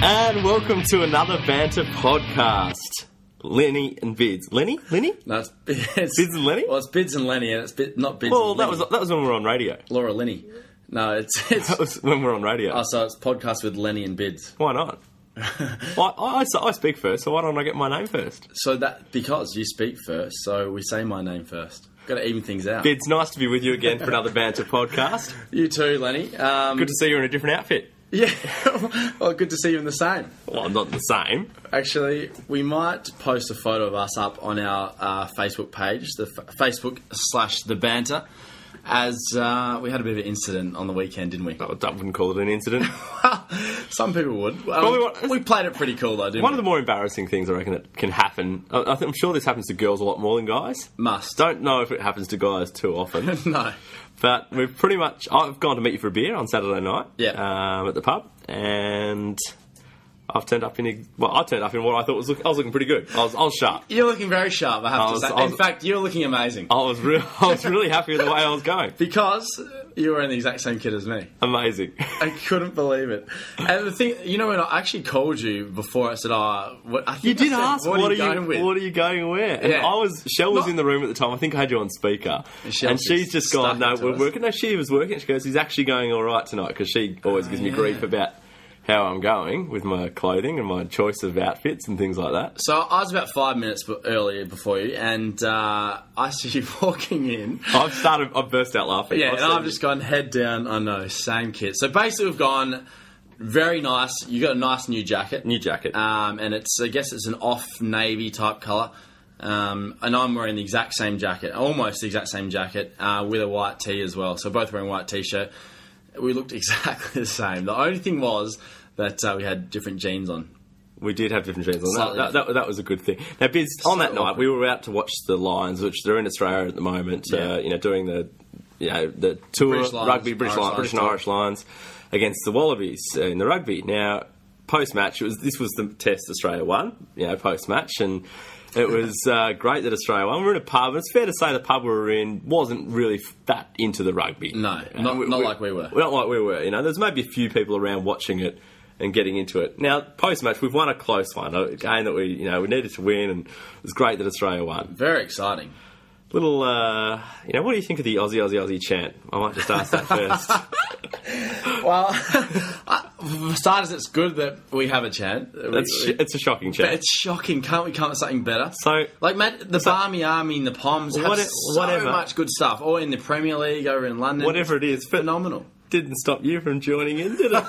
And welcome to another Banter Podcast. Lenny and Bids. Lenny? No, it's Bids and Lenny? Well, it's Bids and Lenny, and it's not Bids Well, and that Lenny. was when we were on radio. Laura Lenny. No, it's That was when we were on radio. oh, so it's podcast with Lenny and Bids. Why not? I speak first, so why don't I get my name first? So that because you speak first, so we say my name first. Got to even things out. Bids, nice to be with you again for another Banter Podcast. You too, Lenny. Good to see you in a different outfit. Yeah. Well, good to see you in the same. Well, not the same. Actually, we might post a photo of us up on our Facebook page, the Facebook/The Banter, as we had a bit of an incident on the weekend, didn't we? I wouldn't call it an incident. Some people would. Probably we played it pretty cool, though, didn't One we? of the more embarrassing things I reckon that can happen, I'm sure this happens to girls a lot more than guys. Must. Don't know if it happens to guys too often. No. But we've pretty much... I've gone to meet you for a beer on Saturday night at the pub, and I've turned up in... I turned up in what I thought was... I was looking pretty good. I was sharp. You're looking very sharp, I have to say. In fact, you're looking amazing. I was really happy with the way I was going. Because you were in the exact same kit as me. Amazing. I couldn't believe it. And the thing... You know, when I actually called you before, I said, I think You did I said, ask, what are you going to wear? And Yeah. Shell was in the room at the time. I think I had you on speaker. And she's just gone, no, we're working. No, she was working. She goes, he's actually going all right tonight, because she always gives me grief about how I'm going with my clothing and my choice of outfits and things like that. So I was about 5 minutes earlier before you, and I see you walking in. I've burst out laughing. Yeah, and I've just gone head down. I know, same kit. So basically, we've gone very nice. You got a nice new jacket. New jacket. And I guess it's an off navy type colour. And I'm wearing the exact same jacket, almost the exact same jacket, with a white tee as well. So both wearing a white t-shirt. We looked exactly the same. The only thing was that we had different jeans on. We did have different jeans on. That was a good thing. Now, Biz, on that night, we were out to watch the Lions, which they're in Australia at the moment. Doing the tour rugby, British and Irish Lions against the Wallabies in the rugby. Now, post match, this was the test Australia won. Post match, and it was great that Australia won. We were in a pub, and it's fair to say the pub we were in wasn't really that into the rugby. No, not like we were. Not like we were. There's maybe a few people around watching it and getting into it. Now, post-match, we've won a close one, a game that we needed to win, and it was great that Australia won. Very exciting. Little, what do you think of the Aussie chant? I might just ask that first. Well, for starters, it's good that we have a chant. It's a shocking chant. But it's shocking. Can't we come up with something better? So, the Barmy Army and the Poms have so much good stuff. Or in the Premier League over in London. Whatever it is. Phenomenal. Didn't stop you from joining in, did it?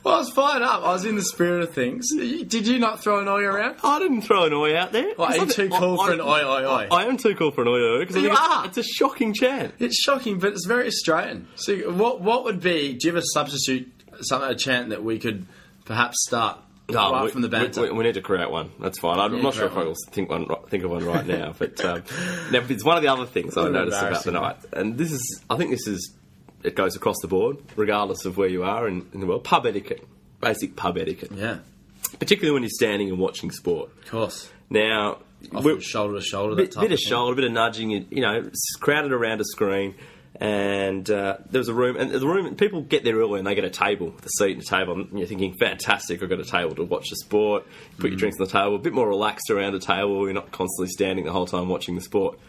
Well, I was fired up. I was in the spirit of things. Did you not throw an oi around? I didn't throw an oi out there. Are you too cool for an oi, oi, oi? I am too cool for an oi, oi, because it's a shocking chant. It's shocking, but it's very Australian. So what would be... Do you have a substitute, a chant that we could perhaps start from the banter? We need to create one. That's fine. I'm not sure if I will think of one right now. But now, it's one of the other things I noticed about the night. And I think this is... It goes across the board, regardless of where you are in the world. Pub etiquette. Basic pub etiquette. Yeah. Particularly when you're standing and watching sport. Of course. Now... shoulder to shoulder, bit of shoulder, a bit of nudging. It's crowded around a screen. And there was a room... And the room... People get there early and they get a table, with a seat and a table. And you're thinking, fantastic, I've got a table to watch the sport. Put your drinks on the table. A bit more relaxed around the table. You're not constantly standing the whole time watching the sport.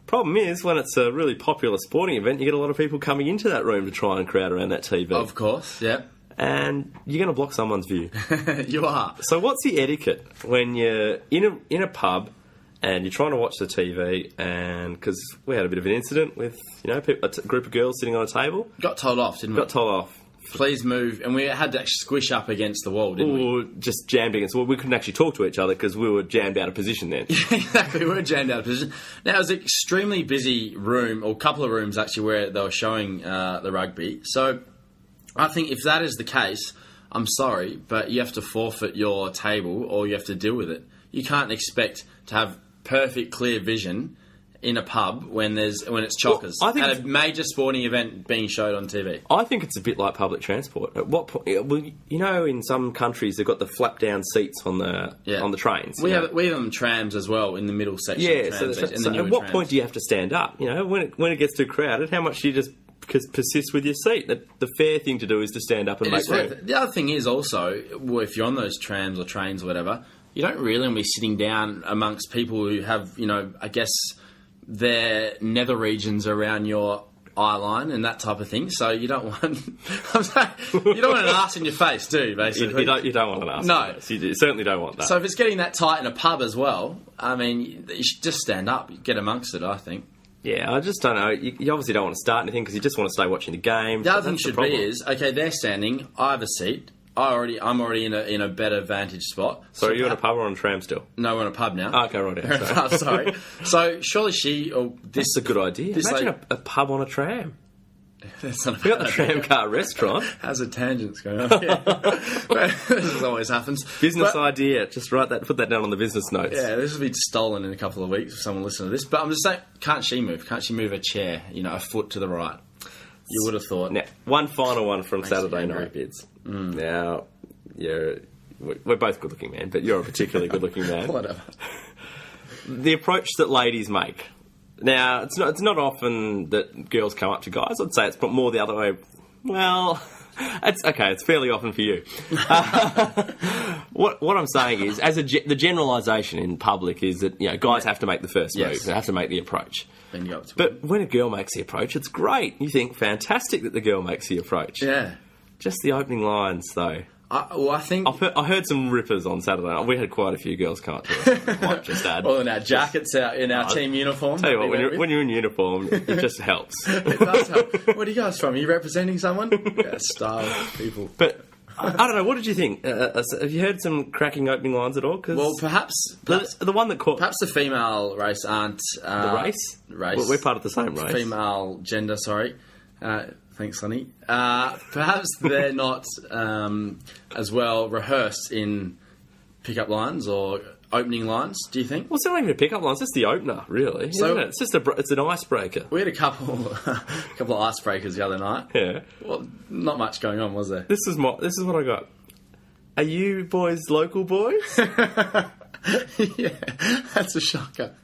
Problem is, when it's a really popular sporting event, you get a lot of people coming into that room to try and crowd around that TV. Of course, yeah. And you're going to block someone's view. You are. So what's the etiquette when you're in a pub and you're trying to watch the TV? And because we had a bit of an incident with a group of girls sitting on a table. Got told off, didn't we? Got told off. Please move. And we had to actually squish up against the wall, didn't we? We were just jammed against the wall. We couldn't actually talk to each other because we were jammed out of position then. Exactly, we were jammed out of position. Now, it was an extremely busy room, or a couple of rooms actually, where they were showing the rugby. So I think if that is the case, I'm sorry, but you have to forfeit your table or you have to deal with it. You can't expect to have perfect, clear vision in a pub when it's chockers. Well, at a major sporting event being showed on TV. I think it's a bit like public transport. At what point? Well, in some countries they've got the flap down seats on the trains. We have them trams as well in the middle section. Yeah. So at what point do you have to stand up? When it gets too crowded, how much do you just persist with your seat. The fair thing to do is to stand up and make room. The other thing is also, well, if you're on those trams or trains or whatever, you don't really want to be sitting down amongst people who have, I guess, their nether regions around your eye line and that type of thing. So you don't want you don't want an arse in your face, do you, basically? You don't want an arse. No. In your face. You certainly don't want that. So if it's getting that tight in a pub as well, I mean, you should just stand up, get amongst it, I think. Yeah, I just don't know. You obviously don't want to start anything because you just want to stay watching the game. The other thing should be is, okay, they're standing, I have a seat, I'm already in a better vantage spot. So are you in a pub or on a tram still? No, we're in a pub now. Oh, okay, right. We're in a pub, sorry. So surely she or this... That's a good idea. Imagine a pub on a tram. That's not a we got the tram car restaurant. How's the tangents going on? Yeah. This always happens. Business idea. Just put that down on the business notes. Yeah, this will be stolen in a couple of weeks if someone listens to this. But I'm just saying, can't she move? Can't she move a chair, a foot to the right? You would have thought. Now, one final one from Saturday night, Bids. Now, we're both good-looking men, but you're a particularly good-looking man. Whatever. The approach that ladies make. Now, it's not often that girls come up to guys. I'd say it's more the other way. Well, it's okay. It's fairly often for you. What I'm saying is, the generalisation in public is that guys have to make the first move. They have to make the approach. But when a girl makes the approach, it's great. You think fantastic that the girl makes the approach. Yeah. Just the opening lines, though. I think... I heard some rippers on Saturday night. We had quite a few girls come up to us. I might just add. Well, in our jackets, in our team uniform. Tell you what, when you're in uniform, it just helps. It does help. Where are you guys from? Are you representing someone? Yeah, style people. But... I don't know. What did you think? Have you heard some cracking opening lines at all? Well, perhaps the one that caught. Perhaps the female race aren't the race. Well, we're part of the same race. Female gender. Sorry. Thanks, Lenny. Perhaps they're not as well rehearsed in pickup lines or opening lines. Do you think? Well, it's not even a pickup line. It's just the opener, really. So isn't it? It's an icebreaker. We had a couple of icebreakers the other night. Yeah. Well, not much going on, was there? This is what I got. Are you boys local boys? Yeah, that's a shocker.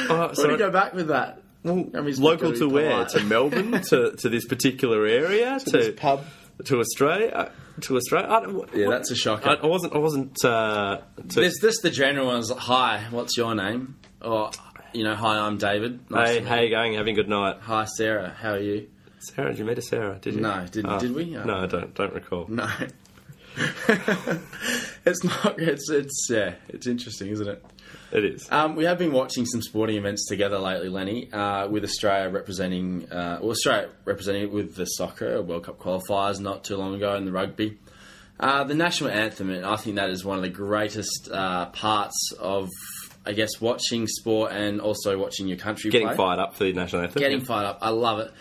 Where do you go back with that? Well, local to where? To Melbourne? to this particular area? To this pub? To Australia? Yeah, that's a shocker. I wasn't. This the general one's. Hi, what's your name? Or hi, I'm David. Nice how you going? Having a good night. Hi, Sarah. How are you? Sarah, did you meet a Sarah? Did you? No, did we? No, I don't recall. No. It's not. It's interesting, isn't it? It is. We have been watching some sporting events together lately, Lenny, with Australia representing with the soccer World Cup qualifiers not too long ago in the rugby. The national anthem, I think that is one of the greatest parts of, I guess, watching sport and also watching your country play. Getting fired up for the national anthem. Fired up. I love it.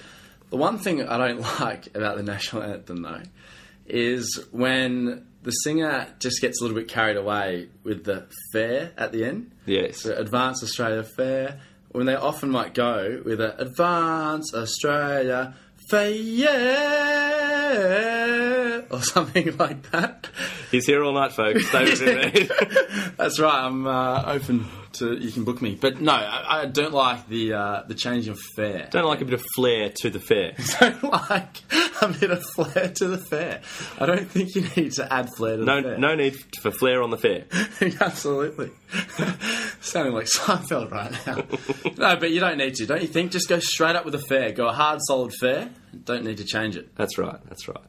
The one thing I don't like about the national anthem, though, is when the singer just gets a little bit carried away with the fair at the end. Yes. So Advance Australia Fair. When they often might go with a Advance Australia Fair or something like that. He's here all night, folks. That's right. I'm open to. You can book me. But no, I don't like the change of fair. Don't like a bit of flair to the fair. Don't like a bit of flair to the fair. I don't think you need to add flair to the fair. No need for flair on the fair. Absolutely. Sounding like Seinfeld right now. No, but you don't need to. Don't you think? Just go straight up with a fair. Go a hard, solid fair. Don't need to change it. That's right.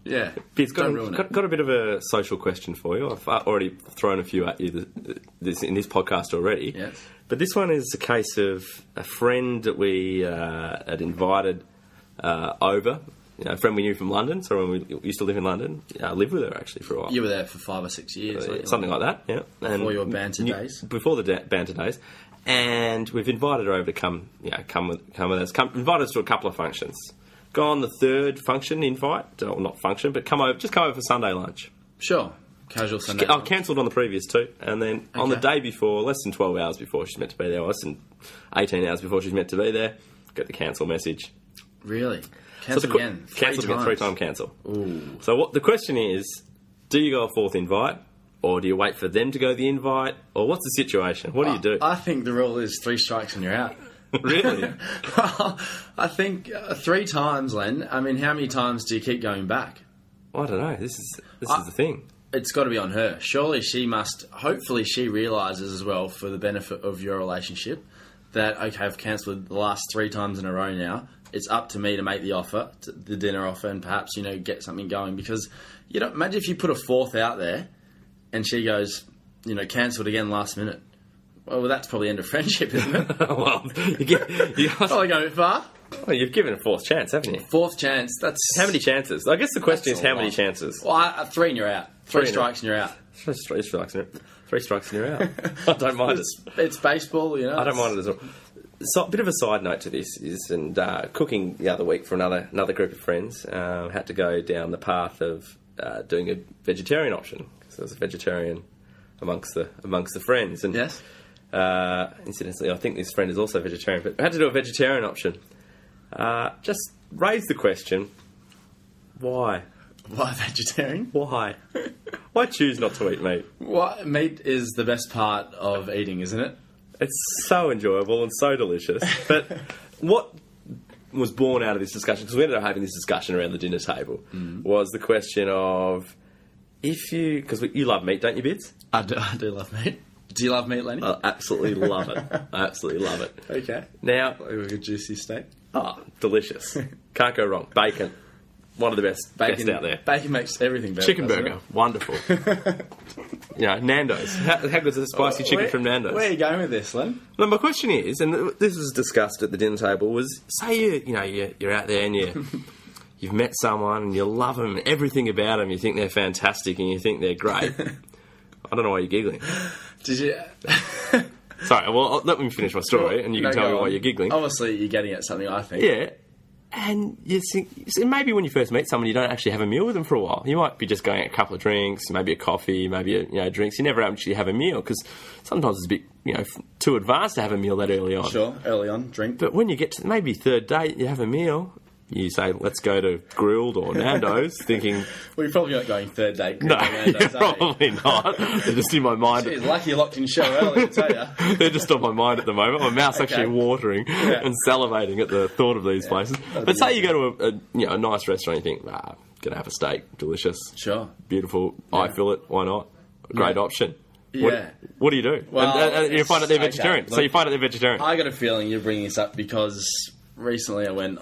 Yeah. It's got a bit of a social question for you. I've already thrown a few at you in this podcast already. Yes. But this one is a case of a friend that we had invited over. A friend we knew from London. So when we used to live in London, I lived with her actually for a while. You were there for 5 or 6 years. Something like that, yeah. Before your banter days. Before the banter days. And we've invited her over to come with us. Invited us to a couple of functions. Gone the third function invite, or not function, but come over for Sunday lunch. Sure. Casual Sunday lunch. I cancelled on the previous two, and then on the day before, less than 12 hours before she's meant to be there, or less than 18 hours before she's meant to be there, get the cancel message. Really? Cancel again? Cancel again, 3-time cancel. Ooh. So the question is, do you go a fourth invite, or do you wait for them to go the invite, or what's the situation? What do you do? I think the rule is 3 strikes and you're out. Really? Well, I think 3 times, Len. I mean, how many times do you keep going back? I don't know. This is the thing. It's got to be on her. Surely she must... Hopefully she realises as well, for the benefit of your relationship, that, okay, I've cancelled the last 3 times in a row now. It's up to me to make the offer, the dinner offer, and perhaps, get something going. Because, imagine if you put a 4th out there and she goes, cancelled again last minute. Well, that's probably end of friendship, isn't it? Well, you probably going a bit far. Well, you've given a 4th chance, haven't you? 4th chance, that's... How many chances? I guess the question is how many chances? Well, 3 and you're out. 3 strikes and you're out. 3 strikes and you're out. I don't mind it. It's baseball, I don't mind it as well. So, a bit of a side note to this is, cooking the other week for another group of friends, had to go down the path of doing a vegetarian option. So there's a vegetarian amongst the friends. And, yes. Incidentally, I think this friend is also vegetarian, but I had to do a vegetarian option. Just raise the question, why? Why vegetarian? Why? Why choose not to eat meat? Meat is the best part of eating, isn't it? It's so enjoyable and so delicious. But what was born out of this discussion, because we ended up having this discussion around the dinner table, was the question of, because you love meat, don't you, Bids? I do love meat. Do you love meat, Lenny? I absolutely love it. I absolutely love it. Okay. Now, like a juicy steak. Oh, delicious. Can't go wrong. Bacon. One of the best out there. Bacon makes everything better. Chicken burger. Wonderful. Nando's. How good is the spicy chicken from Nando's? Where are you going with this, Len? Well, my question is, and this was discussed at the dinner table, was say you're out there and you've met someone and you love them and everything about them, you think they're fantastic and you think they're great. I don't know why you're giggling. Did you... Sorry, well, let me finish my story and you can tell me why you're giggling. Obviously, you're getting at something, I think. Yeah. And you think, maybe when you first meet someone, you don't actually have a meal with them for a while. You might be just going a couple of drinks, maybe a coffee, maybe drinks. You never actually have a meal because sometimes it's a bit too advanced to have a meal that early on. Sure, early on, drink. But when you get to maybe 3rd date, you have a meal. You say, let's go to Grilled or Nando's, thinking... Well, you're probably not going 3rd date. No, you're probably not. They're just in my mind. Jeez, lucky you locked in show early, I tell you. They're just on my mind at the moment. My mouth's actually watering and salivating at the thought of these places. But say you go to a nice restaurant and you think, gonna have a steak, delicious. Sure. Beautiful, eye fillet, why not? Great option. Yeah. What do you do? Well, and you find out they're vegetarian. Okay, so you find out they're vegetarian. I got a feeling you're bringing this up because recently I went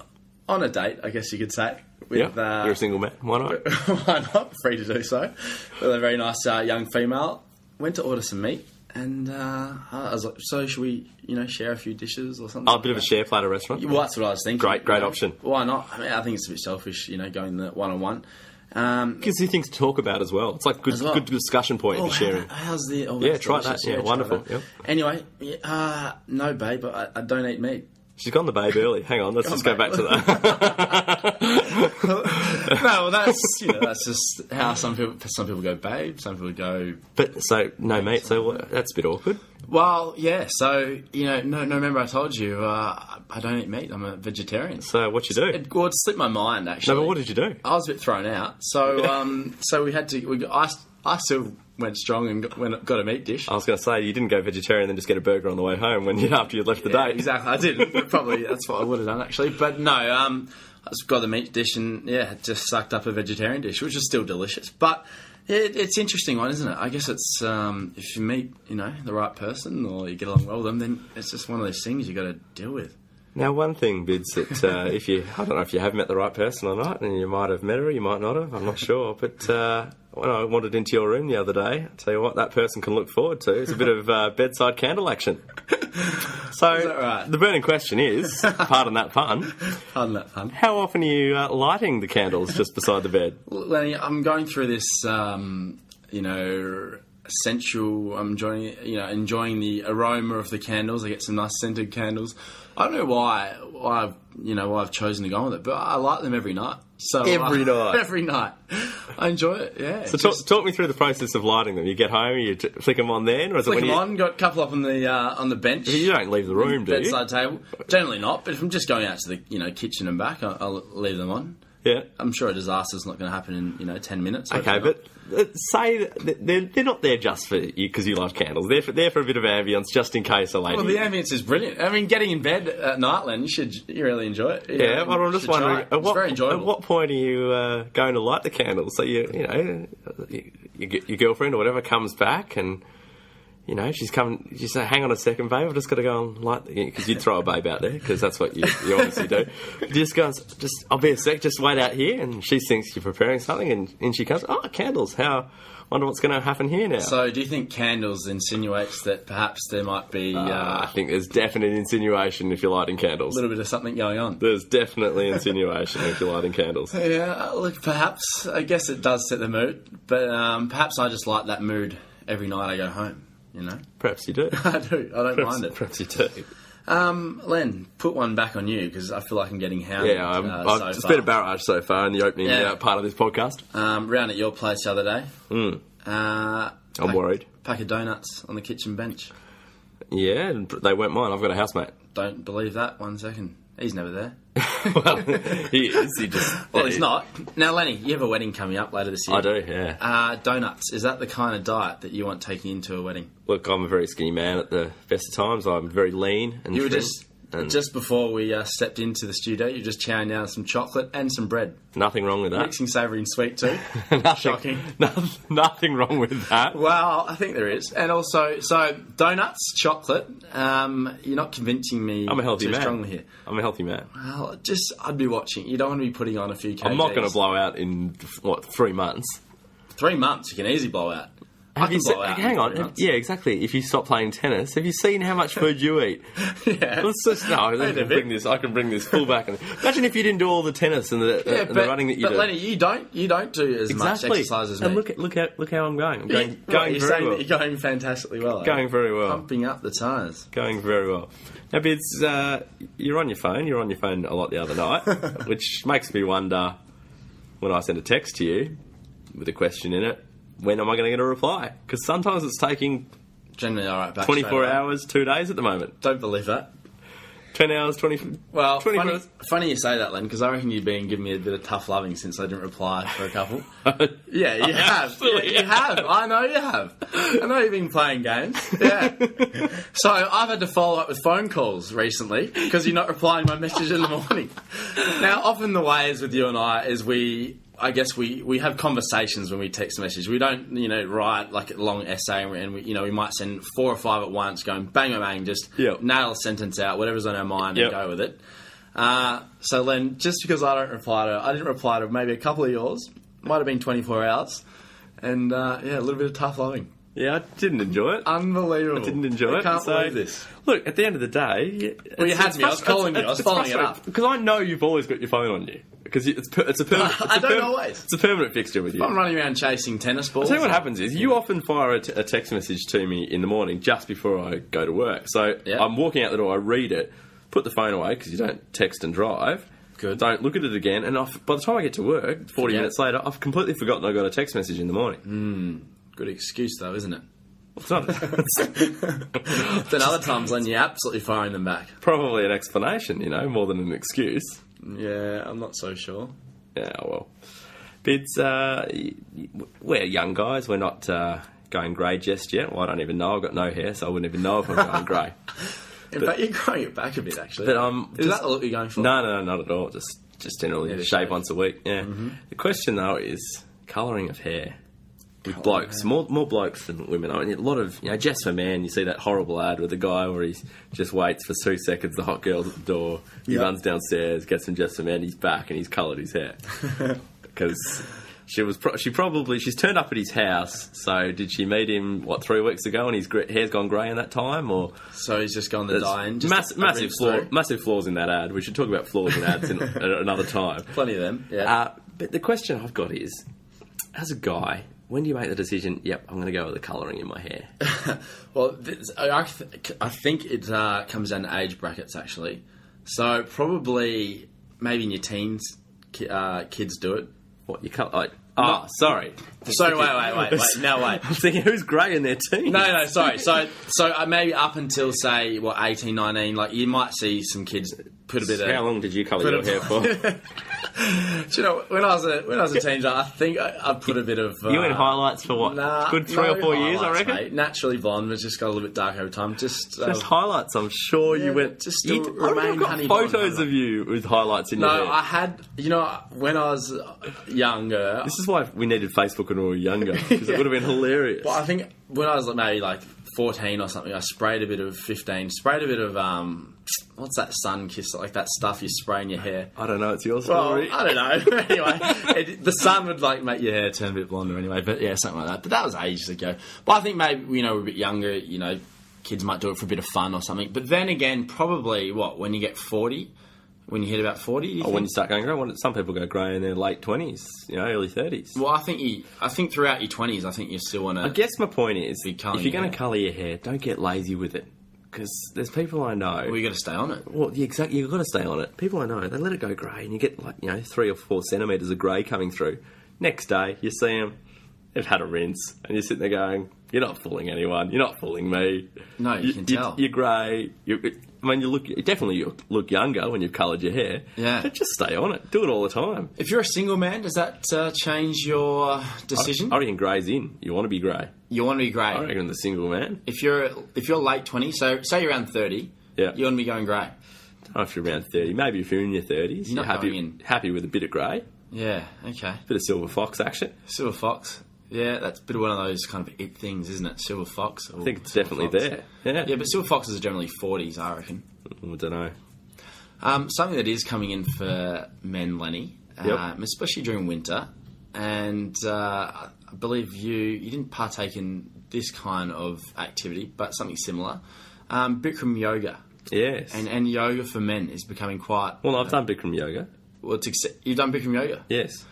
on a date, I guess you could say. With, you're a single man. Why not? Why not? Free to do so. With a very nice young female. Went to order some meat, and I was like, so should we, share a few dishes or something? Oh, a bit of a share platter restaurant? Well, that's what I was thinking. Great option. Why not? I mean, I think it's a bit selfish, going the one-on-one. Gives you things to talk about as well. It's like good discussion point if you're sharing. How's the... try that. Yeah, wonderful. Yep. Anyway, no, babe, I don't eat meat. She's gone the babe early. Hang on, let's just go back to that. No, well, that's just how some people go babe, some people go... But, so, no meat, so that's a bit awkward. Well, yeah, so, remember I told you, I don't eat meat, I'm a vegetarian. So, what you do? It slipped my mind, actually. No, but what did you do? I was a bit thrown out, so so we had to... I still went strong and got a meat dish. I was going to say, you didn't go vegetarian and then just get a burger on the way home after you left the date. Exactly, I did. Probably that's what I would have done, actually. But no, I just got the meat dish and, just sucked up a vegetarian dish, which is still delicious. But it's an interesting one, isn't it? I guess it's, if you meet, the right person or you get along well with them, then it's just one of those things you got to deal with. Now, one thing, Bids, that I don't know if you have met the right person or not, and you might have met her, you might not have, I'm not sure, but when I wandered into your room the other day, I'll tell you what that person can look forward to is a bit of bedside candle action. So, is that right? The burning question is, pardon that pun, how often are you lighting the candles just beside the bed? Lenny, I'm going through this, sensual. I'm enjoying the aroma of the candles. I get some nice scented candles. I don't know why I've chosen to go with it, but I light them every night. So every night, I enjoy it. Yeah. So talk me through the process of lighting them. You get home, you flick them on then, or is flick them on? Got a couple up on the bench. You don't leave the room, do you? Bedside table. Generally not, but if I'm just going out to the kitchen and back, I'll leave them on. Yeah. I'm sure a disaster's not going to happen in 10 minutes. Okay, but say that they're not there just for you because you like candles. They're for a bit of ambience, just in case a lady. Well, the ambience is brilliant. I mean, getting in bed at night, Len, you really enjoy it. Yeah, but I'm just wondering, very enjoyable. At what point are you going to light the candles? So your girlfriend or whatever comes back and. She's coming. You say, "Hang on a second, babe. I've just got to go and light," because you'd throw a babe out there because that's what you obviously do. Just goes, I'll be a sec. Just wait out here, and she thinks you're preparing something, and she comes, "Oh, candles! How? Wonder what's going to happen here now." So, do you think candles insinuates that perhaps there might be? I think there's definite insinuation if you're lighting candles. A little bit of something going on. There's definitely insinuation if you're lighting candles. Yeah, look, perhaps I guess it does set the mood, but perhaps I just like that mood every night I go home. Perhaps you do. I do. I don't mind it. Perhaps you do. Len, put one back on you because I feel like I'm getting hounded. Yeah, it's been a barrage so far in the opening part of this podcast. Round at your place the other day. I'm worried. Pack of donuts on the kitchen bench. Yeah, they weren't mine. I've got a housemate. Don't believe that 1 second. He's never there. Well, he is. Well, he's not. Now, Lenny, you have a wedding coming up later this year. I do, yeah. Donuts, is that the kind of diet that you want taking into a wedding? Look, I'm a very skinny man at the best of times. I'm very lean and you were just before we stepped into the studio, you were just chowing down some chocolate and some bread. Nothing wrong with that. Mixing savoury and sweet too. Shocking. Nothing wrong with that. Well, I think there is. And also, so donuts, chocolate, you're not convincing me I'm a healthy man. strongly here. I'm a healthy man. Well, I'd be watching. You don't want to be putting on a few kgs. I'm not going to blow out in, 3 months? 3 months, you can easily blow out. Hang on. Yeah, exactly. If you stop playing tennis, have you seen how much food you eat? Yeah. Let's just I can bring this full back. Imagine if you didn't do all the tennis and the running that you do. But Lenny, you don't do as much exercise as me. And look how I'm going. I'm going you're very saying well. that you're going fantastically well. Going very well. Pumping up the tyres. Going very well. Now, Bids, you're on your phone. You were on your phone a lot the other night, which makes me wonder when I send a text to you with a question in it. When am I going to get a reply? Because sometimes it's taking generally all right back 24 hours, 2 days at the moment. Don't believe that. 10 hours, 20... Well, 20 minutes. Funny you say that, Len, because I reckon you've been giving me a bit of tough loving since I didn't reply for a couple. Yeah, you have. Yeah, you have. I know you have. I know you've been playing games. Yeah. So I've had to follow up with phone calls recently because you're not replying my message in the morning. Now, often the way is with you and I is we have conversations when we text a message. We don't, write like a long essay and we might send 4 or 5 at once going bang, bang, bang, just nail a sentence out, whatever's on our mind and go with it. So Len, just because I didn't reply to maybe a couple of yours, might have been 24 hours, and a little bit of tough loving. Yeah, I didn't enjoy it. Unbelievable. I didn't enjoy it. I can't believe this. Look, at the end of the day... Well, you had me. I was calling you. I was following it up. Because I know you've always got your phone on you. Because it's a permanent... I don't always. It's a permanent fixture with you. I'm running around chasing tennis balls. I'll tell you what happens is you often fire a text message to me in the morning just before I go to work. So I'm walking out the door, I read it, put the phone away because you don't text and drive. Good. Don't look at it again. And by the time I get to work, 40 minutes later, I've completely forgotten I got a text message in the morning. Good excuse, though, isn't it? It's not. Then other times, Len, you're absolutely firing them back. Probably an explanation, more than an excuse. Yeah, I'm not so sure. Yeah, well. Bids, we're young guys. We're not going grey just yet. Well, I don't even know. I've got no hair, so I wouldn't even know if I'm going grey. In fact, you're growing it back a bit, actually. But is that the look you're going for? No, not at all. Just generally shave once a week. Yeah. Mm-hmm. The question, though, is colouring of hair. With blokes, more blokes than women. I mean, a lot of, just for man, you see that horrible ad with the guy where he just waits for 2 seconds, the hot girl's at the door, he runs downstairs, gets him just for man, he's back and he's coloured his hair. Because she's turned up at his house, so did she meet him, 3 weeks ago and his hair's gone grey in that time? Or so he's just gone the dye in? Massive flaws in that ad. We should talk about flaws in ads at another time. Plenty of them, yeah. But the question I've got is, as a guy... When do you make the decision, yep, I'm going to go with the colouring in my hair? Well, I think it comes down to age brackets, actually. So probably maybe in your teens, kids do it. What, you cut? Sorry. So wait. Now wait. I'm thinking, who's grey in their team? No, sorry. So maybe up until, say, 18, 19, like, you might see some kids put a bit of... How long did you colour your hair for? Do you know, when I was a teenager, I think I put a bit of... you went highlights for what? Good 3 or 4 years, I reckon? Mate. Naturally blonde, but just got a little bit dark over time. Just highlights, I'm sure you went... Just I've got photos of you with highlights in your hair. No, I had... when I was younger... This is why we needed Facebook when we were younger, because it would have been hilarious. Well, I think when I was maybe 14 or something, I sprayed a bit of what's that sun kiss, like that stuff you spray in your hair? I don't know, it's your story. Well, I don't know. Anyway, the sun would make your hair turn a bit blonder anyway, but yeah, something like that. But that was ages ago. But I think maybe, we're a bit younger, kids might do it for a bit of fun or something. But then again, probably, when you get 40... When you hit about 40, when you start going grey. Some people go grey in their late 20s, early 30s. Well, I think throughout your 20s, I think you still want to... I guess my point is, if you're going to colour your hair, don't get lazy with it. Because there's people I know... Well, you got to stay on it. Well, exactly, you've got to stay on it. People I know, they let it go grey, and you get 3 or 4 centimetres of grey coming through. Next day, you see them, they've had a rinse, and you're sitting there going, you're not fooling anyone, you're not fooling me. No, you can tell. You're grey, you definitely look younger when you've coloured your hair. Yeah. But just stay on it. Do it all the time. If you're a single man, does that change your decision? I reckon grey's in. You want to be grey. You want to be grey. I reckon the single man. If you're late 20s, so say you're around 30, you want to be going grey. I don't know if you're around 30. Maybe if you're in your 30s, you're happy with a bit of grey. Yeah, okay. Bit of silver fox action. Silver fox. Yeah, that's a bit of one of those kind of it things, isn't it? Silver fox. I think it's definitely there. Yeah, but silver foxes are generally 40s, I reckon. I don't know. Something that is coming in for men, Lenny, especially during winter, and I believe you didn't partake in this kind of activity, but something similar. Bikram yoga. Yes. And yoga for men is becoming quite... Well, I've done Bikram yoga. Well, you've done Bikram yoga? Yes.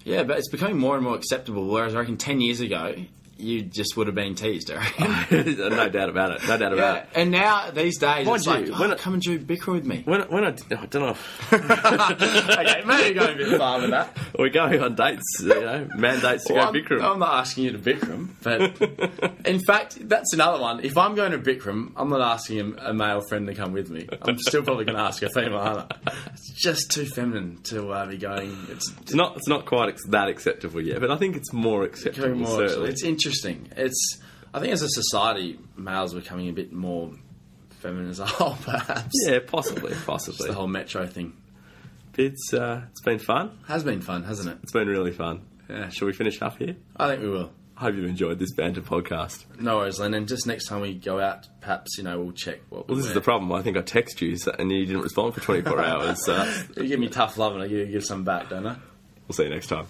Yeah, but it's becoming more and more acceptable, whereas I reckon 10 years ago, you just would have been teased, I reckon. No doubt about it. No doubt about it. And now, these days, Mind you, come and do Bikram with me. When I don't know. Okay, maybe you're going a bit far with that. We're going on dates, mandates to go Bikram. I'm not asking you to Bikram, but in fact, that's another one. If I'm going to Bikram, I'm not asking a male friend to come with me. I'm still probably going to ask a female, aren't I? It's just too feminine to be going. It's not quite that acceptable yet, but I think it's more acceptable. Certainly. It's interesting. I think as a society, males are becoming a bit more feminine as a whole, perhaps. Yeah, possibly. Just the whole metro thing. It's been fun. Has been fun, hasn't it? It's been really fun. Yeah. Shall we finish up here? I think we will. I hope you've enjoyed this Banter podcast. No worries, Len. And just next time we go out, perhaps, we'll check what this is the problem. I think I text you and you didn't respond for 24 hours. You give me tough love and I give some back, don't I? We'll see you next time.